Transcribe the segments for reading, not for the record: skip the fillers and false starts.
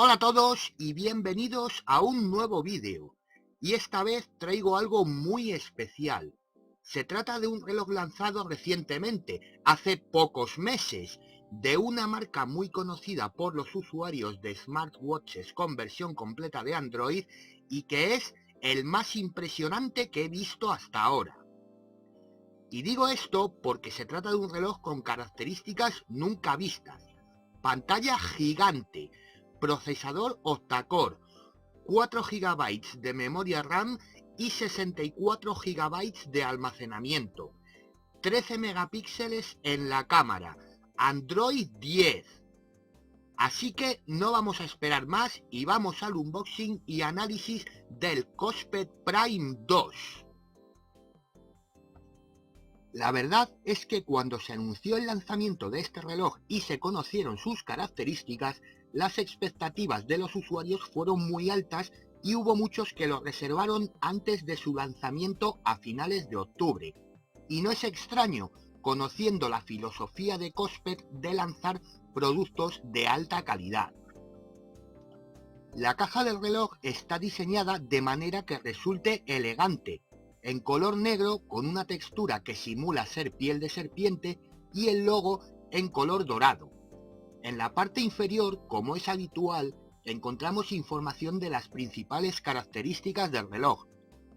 Hola a todos y bienvenidos a un nuevo vídeo. Y esta vez traigo algo muy especial. Se trata de un reloj lanzado recientemente, hace pocos meses, de una marca muy conocida por los usuarios de smartwatches con versión completa de Android y que es el más impresionante que he visto hasta ahora. Y digo esto porque se trata de un reloj con características nunca vistas. Pantalla gigante, procesador octa-core, 4 GB de memoria RAM y 64 GB de almacenamiento, 13 megapíxeles en la cámara, Android 10. Así que no vamos a esperar más y vamos al unboxing y análisis del Kospet Prime 2. La verdad es que cuando se anunció el lanzamiento de este reloj y se conocieron sus características, las expectativas de los usuarios fueron muy altas y hubo muchos que lo reservaron antes de su lanzamiento a finales de octubre. Y no es extraño, conociendo la filosofía de Kospet de lanzar productos de alta calidad. La caja del reloj está diseñada de manera que resulte elegante, en color negro con una textura que simula ser piel de serpiente y el logo en color dorado. En la parte inferior, como es habitual, encontramos información de las principales características del reloj,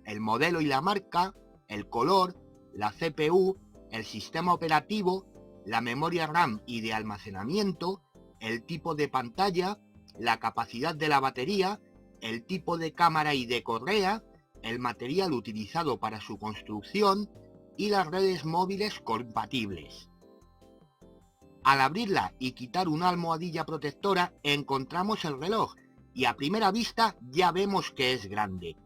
el modelo y la marca, el color, la CPU, el sistema operativo, la memoria RAM y de almacenamiento, el tipo de pantalla, la capacidad de la batería, el tipo de cámara y de correa, el material utilizado para su construcción y las redes móviles compatibles. Al abrirla y quitar una almohadilla protectora encontramos el reloj y a primera vista ya vemos que es grande.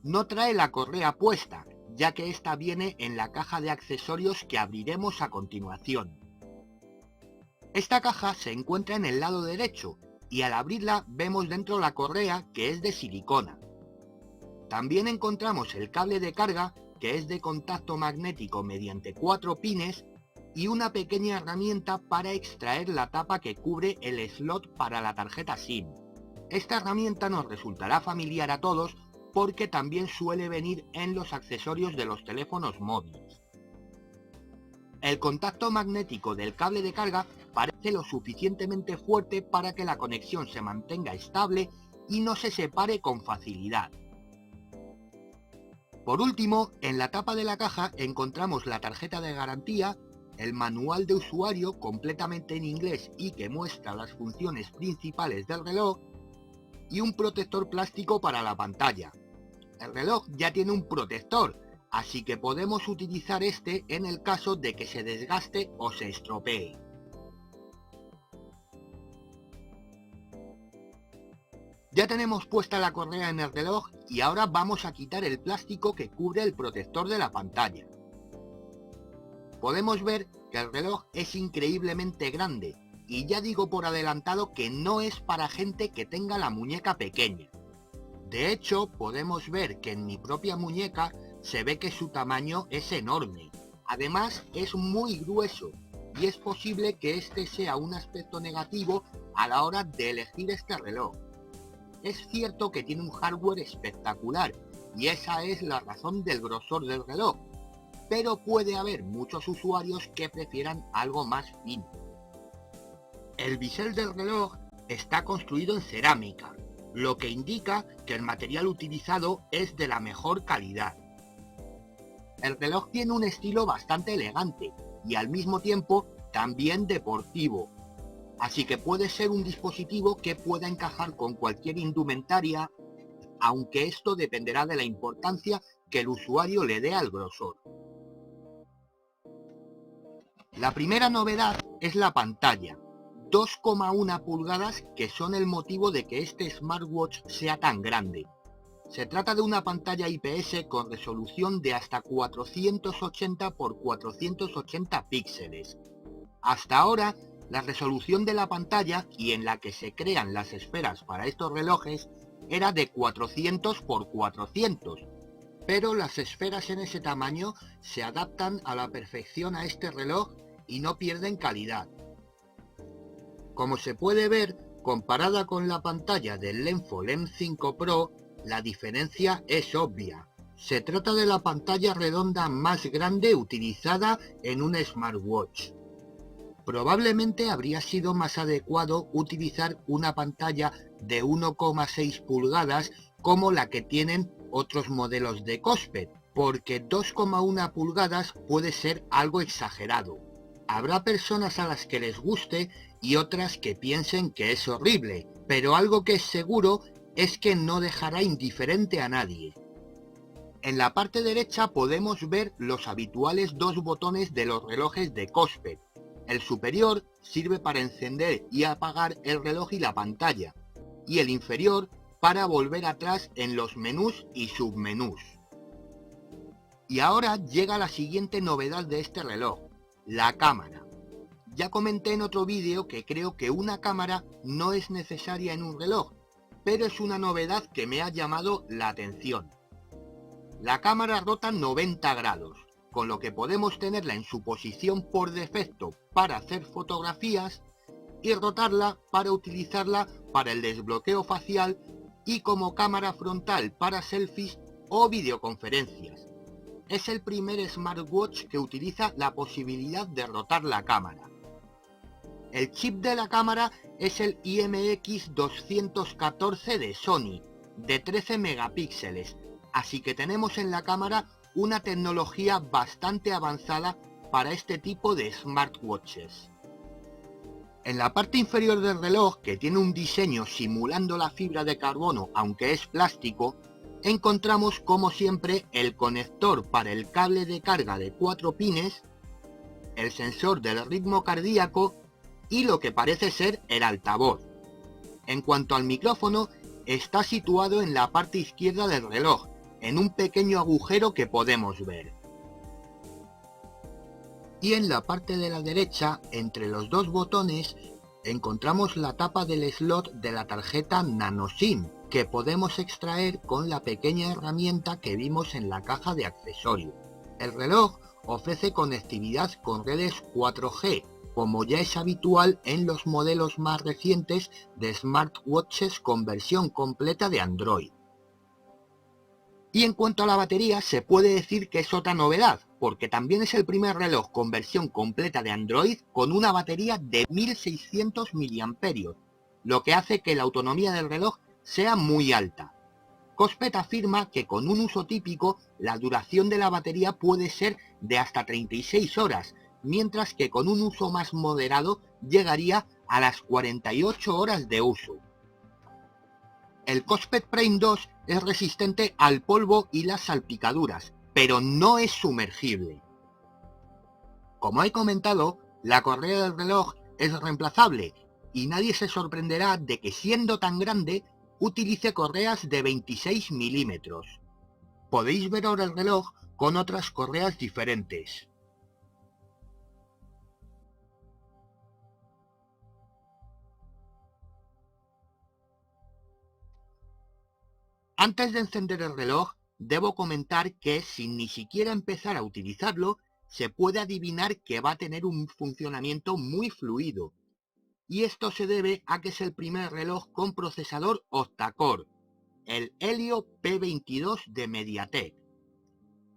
No trae la correa puesta, ya que esta viene en la caja de accesorios que abriremos a continuación. Esta caja se encuentra en el lado derecho y al abrirla vemos dentro la correa, que es de silicona. También encontramos el cable de carga, que es de contacto magnético mediante 4 pines, y una pequeña herramienta para extraer la tapa que cubre el slot para la tarjeta SIM. Esta herramienta nos resultará familiar a todos porque también suele venir en los accesorios de los teléfonos móviles. El contacto magnético del cable de carga parece lo suficientemente fuerte para que la conexión se mantenga estable y no se separe con facilidad. Por último, en la tapa de la caja encontramos la tarjeta de garantía, el manual de usuario completamente en inglés y que muestra las funciones principales del reloj, y un protector plástico para la pantalla. El reloj ya tiene un protector, así que podemos utilizar este en el caso de que se desgaste o se estropee. Ya tenemos puesta la correa en el reloj y ahora vamos a quitar el plástico que cubre el protector de la pantalla. Podemos ver que el reloj es increíblemente grande y ya digo por adelantado que no es para gente que tenga la muñeca pequeña. De hecho, podemos ver que en mi propia muñeca se ve que su tamaño es enorme. Además, es muy grueso y es posible que este sea un aspecto negativo a la hora de elegir este reloj. Es cierto que tiene un hardware espectacular y esa es la razón del grosor del reloj, pero puede haber muchos usuarios que prefieran algo más fino. El bisel del reloj está construido en cerámica, lo que indica que el material utilizado es de la mejor calidad. El reloj tiene un estilo bastante elegante y al mismo tiempo también deportivo, así que puede ser un dispositivo que pueda encajar con cualquier indumentaria, aunque esto dependerá de la importancia que el usuario le dé al grosor. La primera novedad es la pantalla, 2,1 pulgadas, que son el motivo de que este smartwatch sea tan grande. Se trata de una pantalla IPS con resolución de hasta 480 x 480 píxeles. Hasta ahora, la resolución de la pantalla y en la que se crean las esferas para estos relojes era de 400 x 400, pero las esferas en ese tamaño se adaptan a la perfección a este reloj y no pierden calidad. Como se puede ver, Comparada con la pantalla del Lenfo LENS 5 Pro, la diferencia es obvia. Se trata de la pantalla redonda más grande utilizada en un smartwatch. Probablemente habría sido más adecuado utilizar una pantalla de 1,6 pulgadas como la que tienen otros modelos de Kospet, porque 2,1 pulgadas puede ser algo exagerado. Habrá personas a las que les guste y otras que piensen que es horrible, pero algo que es seguro es que no dejará indiferente a nadie. En la parte derecha podemos ver los habituales dos botones de los relojes de Kospet. El superior sirve para encender y apagar el reloj y la pantalla, y el inferior para volver atrás en los menús y submenús. Y ahora llega la siguiente novedad de este reloj, la cámara. Ya comenté en otro vídeo que creo que una cámara no es necesaria en un reloj, pero es una novedad que me ha llamado la atención. La cámara rota 90 grados, con lo que podemos tenerla en su posición por defecto para hacer fotografías y rotarla para utilizarla para el desbloqueo facial y como cámara frontal para selfies o videoconferencias. Es el primer smartwatch que utiliza la posibilidad de rotar la cámara. El chip de la cámara es el IMX214 de Sony, de 13 megapíxeles, así que tenemos en la cámara una tecnología bastante avanzada para este tipo de smartwatches. En la parte inferior del reloj, que tiene un diseño simulando la fibra de carbono aunque es plástico, encontramos como siempre el conector para el cable de carga de 4 pines, el sensor del ritmo cardíaco y lo que parece ser el altavoz. En cuanto al micrófono, está situado en la parte izquierda del reloj, en un pequeño agujero que podemos ver. Y en la parte de la derecha, entre los dos botones, encontramos la tapa del slot de la tarjeta NanoSIM, que podemos extraer con la pequeña herramienta que vimos en la caja de accesorios. El reloj ofrece conectividad con redes 4G, como ya es habitual en los modelos más recientes de smartwatches con versión completa de Android. Y en cuanto a la batería, se puede decir que es otra novedad, porque también es el primer reloj con versión completa de Android con una batería de 1600 mAh, lo que hace que la autonomía del reloj sea muy alta. Kospet afirma que con un uso típico, la duración de la batería puede ser de hasta 36 horas, mientras que con un uso más moderado llegaría a las 48 horas de uso. El Kospet Prime 2 es resistente al polvo y las salpicaduras, pero no es sumergible. Como he comentado, la correa del reloj es reemplazable y nadie se sorprenderá de que siendo tan grande utilice correas de 26 milímetros. Podéis ver ahora el reloj con otras correas diferentes. Antes de encender el reloj, debo comentar que sin ni siquiera empezar a utilizarlo, se puede adivinar que va a tener un funcionamiento muy fluido. Y esto se debe a que es el primer reloj con procesador octa-core, el Helio P22 de MediaTek.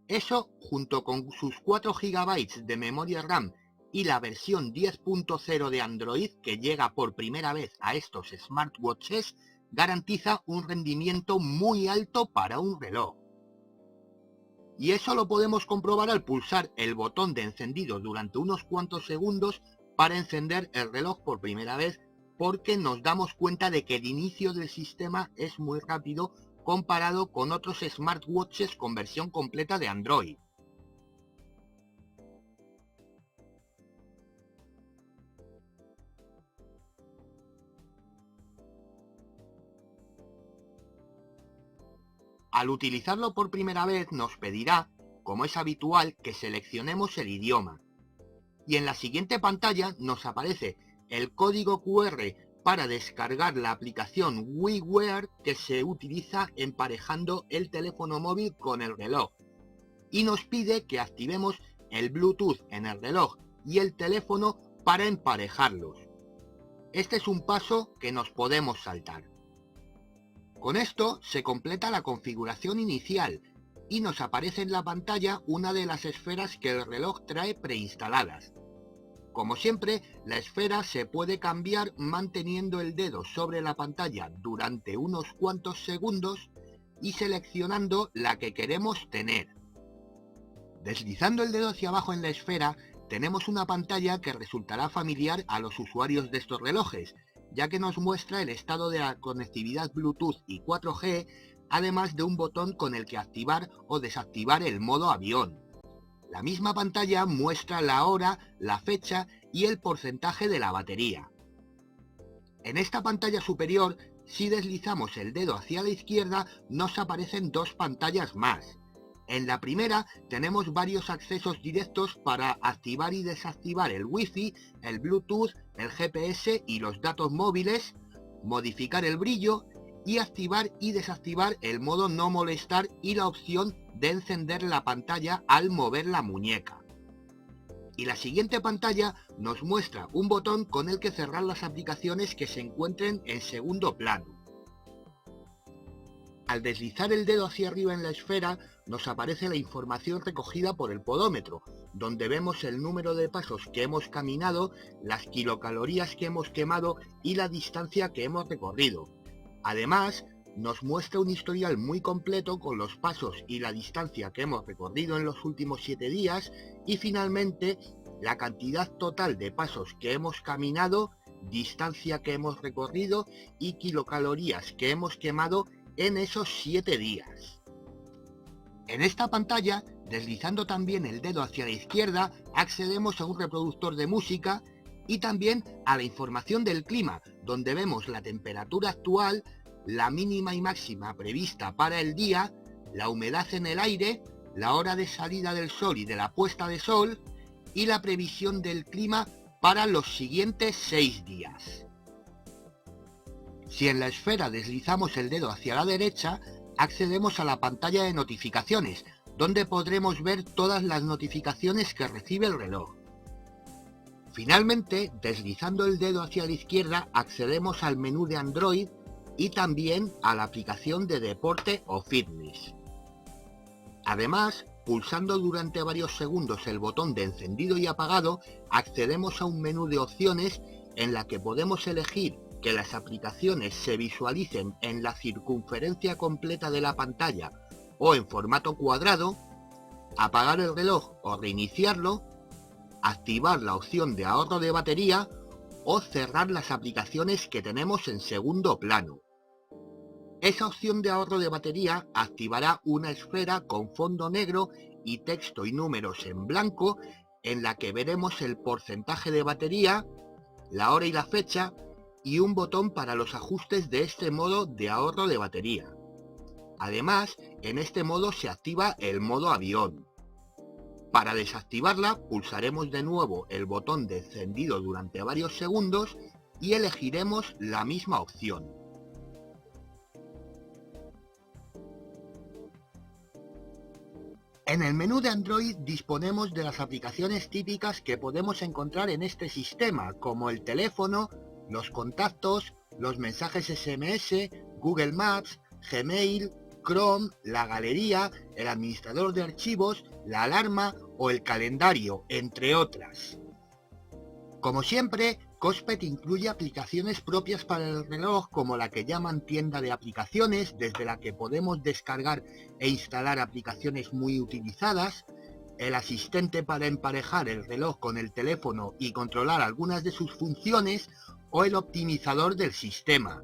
Eso, junto con sus 4 GB de memoria RAM y la versión 10.0 de Android que llega por primera vez a estos smartwatches, garantiza un rendimiento muy alto para un reloj. Y eso lo podemos comprobar al pulsar el botón de encendido durante unos cuantos segundos para encender el reloj por primera vez, porque nos damos cuenta de que el inicio del sistema es muy rápido comparado con otros smartwatches con versión completa de Android. Al utilizarlo por primera vez nos pedirá, como es habitual, que seleccionemos el idioma. Y en la siguiente pantalla nos aparece el código QR para descargar la aplicación WeWear que se utiliza emparejando el teléfono móvil con el reloj. Y nos pide que activemos el Bluetooth en el reloj y el teléfono para emparejarlos. Este es un paso que nos podemos saltar. Con esto se completa la configuración inicial y nos aparece en la pantalla una de las esferas que el reloj trae preinstaladas. Como siempre, la esfera se puede cambiar manteniendo el dedo sobre la pantalla durante unos cuantos segundos y seleccionando la que queremos tener. Deslizando el dedo hacia abajo en la esfera, tenemos una pantalla que resultará familiar a los usuarios de estos relojes, ya que nos muestra el estado de la conectividad Bluetooth y 4G, además de un botón con el que activar o desactivar el modo avión. La misma pantalla muestra la hora, la fecha y el porcentaje de la batería. En esta pantalla superior, si deslizamos el dedo hacia la izquierda, nos aparecen dos pantallas más. En la primera tenemos varios accesos directos para activar y desactivar el Wi-Fi, el Bluetooth, el GPS y los datos móviles, modificar el brillo y activar y desactivar el modo no molestar y la opción de encender la pantalla al mover la muñeca. Y la siguiente pantalla nos muestra un botón con el que cerrar las aplicaciones que se encuentren en segundo plano. Al deslizar el dedo hacia arriba en la esfera, nos aparece la información recogida por el podómetro, donde vemos el número de pasos que hemos caminado, las kilocalorías que hemos quemado y la distancia que hemos recorrido. Además, nos muestra un historial muy completo con los pasos y la distancia que hemos recorrido en los últimos 7 días y finalmente la cantidad total de pasos que hemos caminado, distancia que hemos recorrido y kilocalorías que hemos quemado en esos 7 días. En esta pantalla, deslizando también el dedo hacia la izquierda, accedemos a un reproductor de música y también a la información del clima, donde vemos la temperatura actual, la mínima y máxima prevista para el día, la humedad en el aire, la hora de salida del sol y de la puesta de sol y la previsión del clima para los siguientes 6 días. Si en la esfera deslizamos el dedo hacia la derecha, accedemos a la pantalla de notificaciones, donde podremos ver todas las notificaciones que recibe el reloj. Finalmente, deslizando el dedo hacia la izquierda, accedemos al menú de Android y también a la aplicación de deporte o fitness. Además, pulsando durante varios segundos el botón de encendido y apagado, accedemos a un menú de opciones en la que podemos elegir que las aplicaciones se visualicen en la circunferencia completa de la pantalla o en formato cuadrado, apagar el reloj o reiniciarlo, activar la opción de ahorro de batería o cerrar las aplicaciones que tenemos en segundo plano. Esa opción de ahorro de batería activará una esfera con fondo negro y texto y números en blanco en la que veremos el porcentaje de batería, la hora y la fecha y un botón para los ajustes de este modo de ahorro de batería. Además, en este modo se activa el modo avión. Para desactivarla, pulsaremos de nuevo el botón de encendido durante varios segundos y elegiremos la misma opción. En el menú de Android disponemos de las aplicaciones típicas que podemos encontrar en este sistema, como el teléfono, los contactos, los mensajes SMS, Google Maps, Gmail, Chrome, la galería, el administrador de archivos, la alarma o el calendario, entre otras. Como siempre, Cospet incluye aplicaciones propias para el reloj como la que llaman tienda de aplicaciones, desde la que podemos descargar e instalar aplicaciones muy utilizadas, el asistente para emparejar el reloj con el teléfono y controlar algunas de sus funciones, o el optimizador del sistema.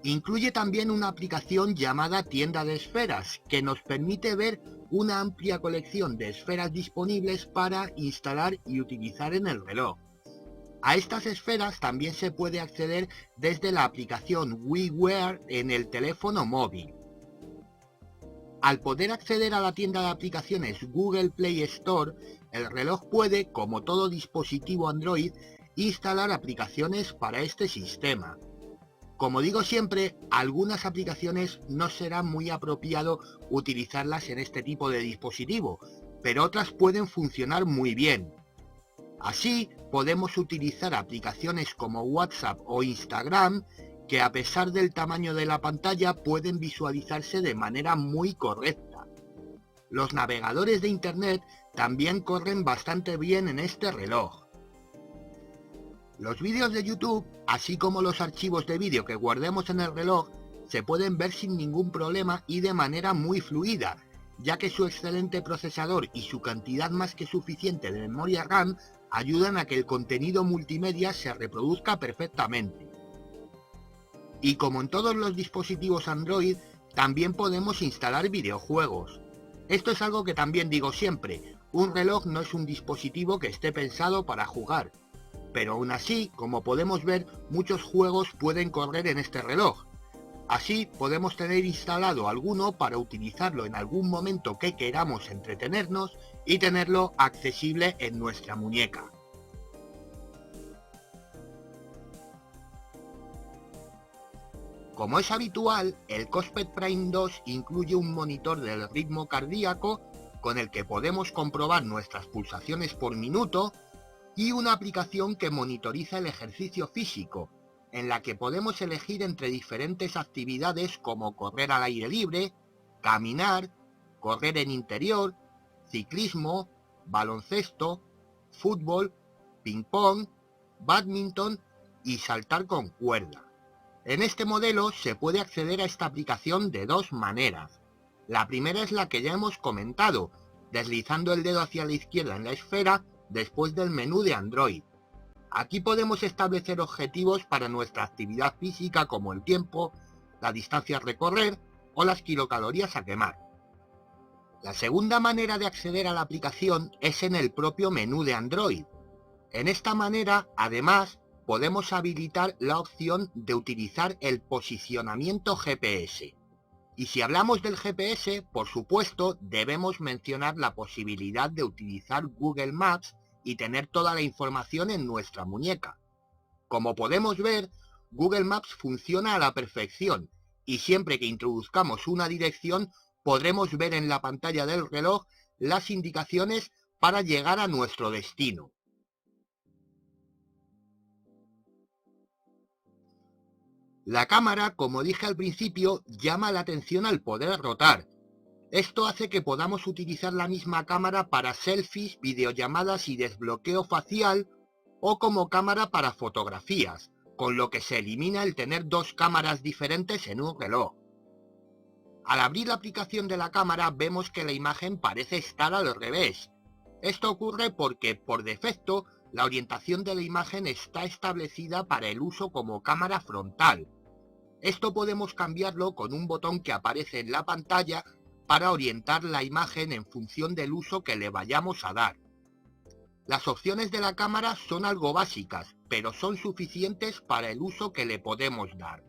Incluye también una aplicación llamada Tienda de Esferas, que nos permite ver una amplia colección de esferas disponibles para instalar y utilizar en el reloj. A estas esferas también se puede acceder desde la aplicación WeWear en el teléfono móvil. Al poder acceder a la tienda de aplicaciones Google Play Store, el reloj puede, como todo dispositivo Android, instalar aplicaciones para este sistema. Como digo siempre, algunas aplicaciones no será muy apropiado utilizarlas en este tipo de dispositivo, pero otras pueden funcionar muy bien. Así podemos utilizar aplicaciones como WhatsApp o Instagram que a pesar del tamaño de la pantalla pueden visualizarse de manera muy correcta. Los navegadores de Internet también corren bastante bien en este reloj. Los vídeos de YouTube, así como los archivos de vídeo que guardemos en el reloj, se pueden ver sin ningún problema y de manera muy fluida, ya que su excelente procesador y su cantidad más que suficiente de memoria RAM ayudan a que el contenido multimedia se reproduzca perfectamente. Y como en todos los dispositivos Android, también podemos instalar videojuegos. Esto es algo que también digo siempre, un reloj no es un dispositivo que esté pensado para jugar, pero aún así, como podemos ver, muchos juegos pueden correr en este reloj. Así podemos tener instalado alguno para utilizarlo en algún momento que queramos entretenernos y tenerlo accesible en nuestra muñeca. Como es habitual, el Cospet Prime 2 incluye un monitor del ritmo cardíaco con el que podemos comprobar nuestras pulsaciones por minuto y una aplicación que monitoriza el ejercicio físico, en la que podemos elegir entre diferentes actividades como correr al aire libre, caminar, correr en interior, ciclismo, baloncesto, fútbol, ping-pong, bádminton y saltar con cuerda. En este modelo se puede acceder a esta aplicación de dos maneras. La primera es la que ya hemos comentado, deslizando el dedo hacia la izquierda en la esfera después del menú de Android. Aquí podemos establecer objetivos para nuestra actividad física como el tiempo, la distancia a recorrer o las kilocalorías a quemar. La segunda manera de acceder a la aplicación es en el propio menú de Android. En esta manera, además, podemos habilitar la opción de utilizar el posicionamiento GPS. Y si hablamos del GPS, por supuesto, debemos mencionar la posibilidad de utilizar Google Maps y tener toda la información en nuestra muñeca. Como podemos ver, Google Maps funciona a la perfección y siempre que introduzcamos una dirección podremos ver en la pantalla del reloj las indicaciones para llegar a nuestro destino. La cámara, como dije al principio, llama la atención al poder rotar. Esto hace que podamos utilizar la misma cámara para selfies, videollamadas y desbloqueo facial o como cámara para fotografías, con lo que se elimina el tener dos cámaras diferentes en un reloj. Al abrir la aplicación de la cámara vemos que la imagen parece estar al revés. Esto ocurre porque, por defecto, la orientación de la imagen está establecida para el uso como cámara frontal. Esto podemos cambiarlo con un botón que aparece en la pantalla para orientar la imagen en función del uso que le vayamos a dar. Las opciones de la cámara son algo básicas, pero son suficientes para el uso que le podemos dar.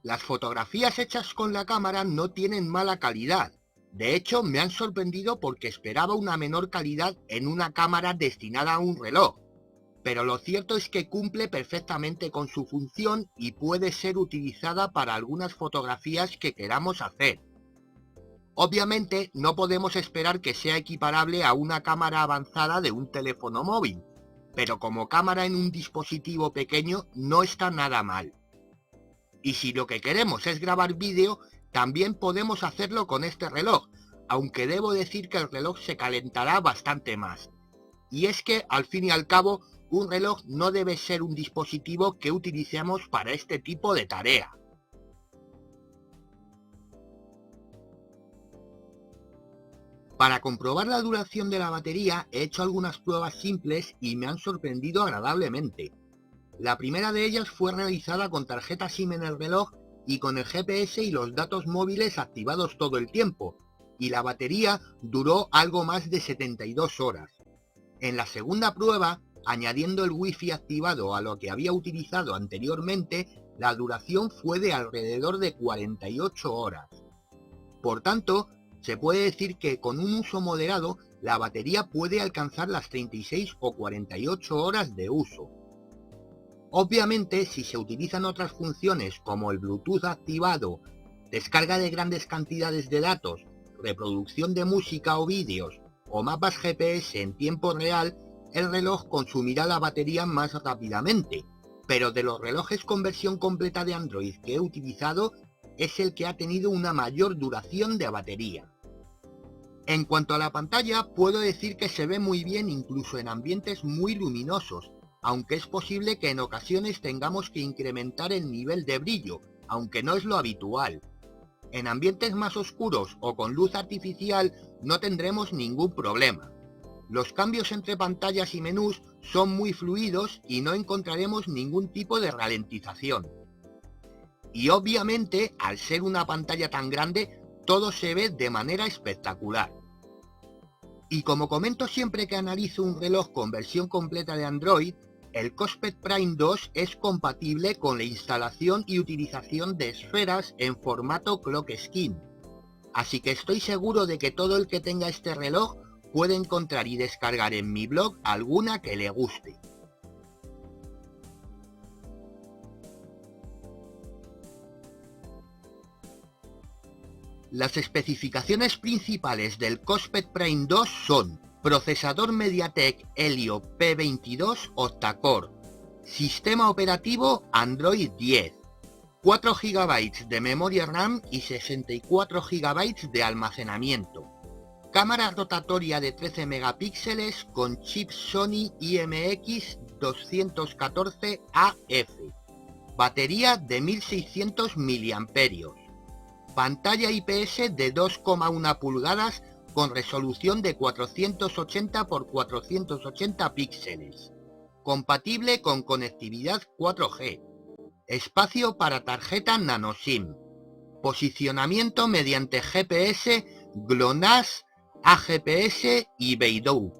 Las fotografías hechas con la cámara no tienen mala calidad. De hecho, me han sorprendido porque esperaba una menor calidad en una cámara destinada a un reloj. Pero lo cierto es que cumple perfectamente con su función y puede ser utilizada para algunas fotografías que queramos hacer. Obviamente no podemos esperar que sea equiparable a una cámara avanzada de un teléfono móvil, pero como cámara en un dispositivo pequeño no está nada mal. Y si lo que queremos es grabar vídeo, también podemos hacerlo con este reloj, aunque debo decir que el reloj se calentará bastante más. Y es que, al fin y al cabo, un reloj no debe ser un dispositivo que utilicemos para este tipo de tarea. Para comprobar la duración de la batería he hecho algunas pruebas simples y me han sorprendido agradablemente. La primera de ellas fue realizada con tarjeta SIM en el reloj y con el GPS y los datos móviles activados todo el tiempo, y la batería duró algo más de 72 horas. En la segunda prueba, añadiendo el Wi-Fi activado a lo que había utilizado anteriormente, la duración fue de alrededor de 48 horas. Por tanto, se puede decir que con un uso moderado, la batería puede alcanzar las 36 o 48 horas de uso. Obviamente, si se utilizan otras funciones como el Bluetooth activado, descarga de grandes cantidades de datos, reproducción de música o vídeos, o mapas GPS en tiempo real, el reloj consumirá la batería más rápidamente, pero de los relojes con versión completa de Android que he utilizado, es el que ha tenido una mayor duración de batería. En cuanto a la pantalla, puedo decir que se ve muy bien incluso en ambientes muy luminosos, aunque es posible que en ocasiones tengamos que incrementar el nivel de brillo, aunque no es lo habitual. En ambientes más oscuros o con luz artificial no tendremos ningún problema. Los cambios entre pantallas y menús son muy fluidos y no encontraremos ningún tipo de ralentización. Y obviamente, al ser una pantalla tan grande, todo se ve de manera espectacular. Y como comento siempre que analizo un reloj con versión completa de Android, el Cossped Prime 2 es compatible con la instalación y utilización de esferas en formato Clock Skin. Así que estoy seguro de que todo el que tenga este reloj puede encontrar y descargar en mi blog alguna que le guste. Las especificaciones principales del Cossped Prime 2 son procesador MediaTek Helio P22 octa-core, sistema operativo Android 10, 4 GB de memoria RAM y 64 GB de almacenamiento, cámara rotatoria de 13 megapíxeles con chip Sony IMX214AF, batería de 1600 mAh, pantalla IPS de 2,1 pulgadas con resolución de 480 x 480 píxeles, compatible con conectividad 4G, espacio para tarjeta nano SIM, posicionamiento mediante GPS, GLONASS, AGPS y Beidou,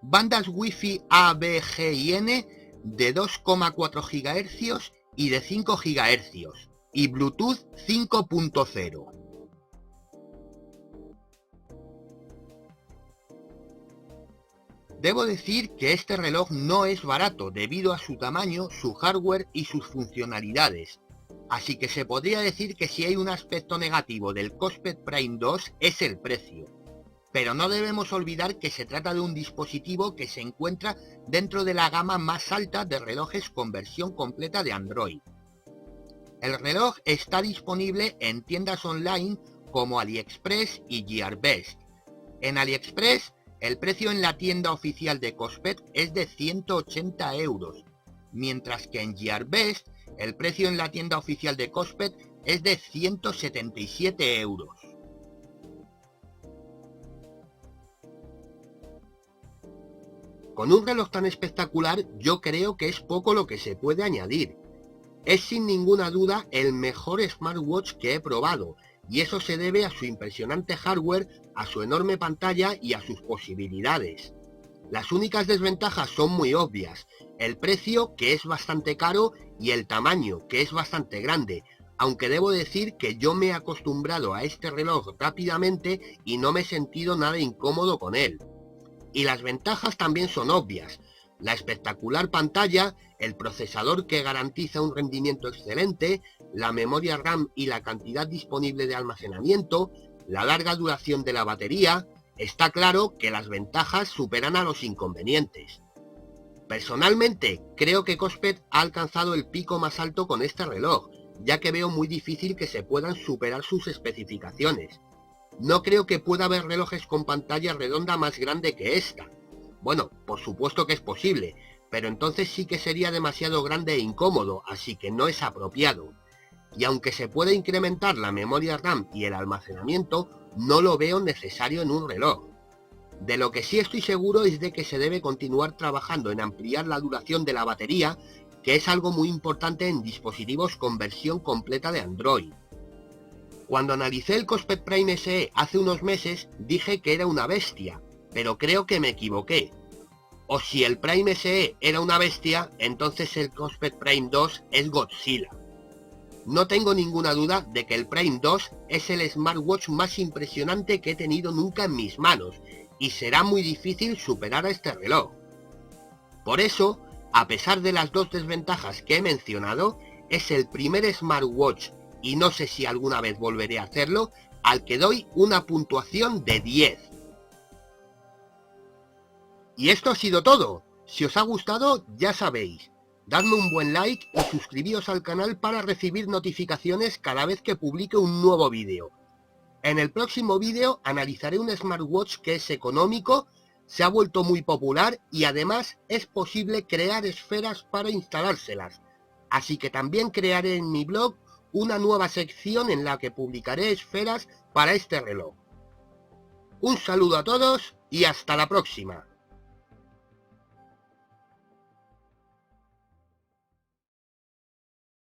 bandas Wi-Fi A, B, G y N de 2,4 GHz y de 5 GHz, y Bluetooth 5.0. Debo decir que este reloj no es barato debido a su tamaño, su hardware y sus funcionalidades, así que se podría decir que si hay un aspecto negativo del Cossped Prime 2 es el precio. Pero no debemos olvidar que se trata de un dispositivo que se encuentra dentro de la gama más alta de relojes con versión completa de Android. El reloj está disponible en tiendas online como AliExpress y Gearbest. En AliExpress, el precio en la tienda oficial de Cossped es de 180 €, mientras que en Gearbest el precio en la tienda oficial de Cossped es de 177 €. Con un reloj tan espectacular, yo creo que es poco lo que se puede añadir. Es sin ninguna duda el mejor smartwatch que he probado, y eso se debe a su impresionante hardware, a su enorme pantalla y a sus posibilidades. Las únicas desventajas son muy obvias: el precio, que es bastante caro, y el tamaño, que es bastante grande, aunque debo decir que yo me he acostumbrado a este reloj rápidamente y no me he sentido nada incómodo con él. Y las ventajas también son obvias: la espectacular pantalla, el procesador que garantiza un rendimiento excelente, la memoria RAM y la cantidad disponible de almacenamiento, la larga duración de la batería. Está claro que las ventajas superan a los inconvenientes. Personalmente, creo que Cossped ha alcanzado el pico más alto con este reloj, ya que veo muy difícil que se puedan superar sus especificaciones. No creo que pueda haber relojes con pantalla redonda más grande que esta. Bueno, por supuesto que es posible, pero entonces sí que sería demasiado grande e incómodo, así que no es apropiado. Y aunque se puede incrementar la memoria RAM y el almacenamiento, no lo veo necesario en un reloj. De lo que sí estoy seguro es de que se debe continuar trabajando en ampliar la duración de la batería, que es algo muy importante en dispositivos con versión completa de Android. Cuando analicé el Cossped Prime SE hace unos meses, dije que era una bestia, pero creo que me equivoqué. O si el Prime SE era una bestia, entonces el Cossped Prime 2 es Godzilla. No tengo ninguna duda de que el Prime 2 es el smartwatch más impresionante que he tenido nunca en mis manos, y será muy difícil superar a este reloj. Por eso, a pesar de las dos desventajas que he mencionado, es el primer smartwatch, y no sé si alguna vez volveré a hacerlo, al que doy una puntuación de 10. Y esto ha sido todo. Si os ha gustado, ya sabéis, dadme un buen like y suscribíos al canal para recibir notificaciones cada vez que publique un nuevo vídeo. En el próximo vídeo analizaré un smartwatch que es económico, se ha vuelto muy popular y además es posible crear esferas para instalárselas. Así que también crearé en mi blog una nueva sección en la que publicaré esferas para este reloj. Un saludo a todos y hasta la próxima.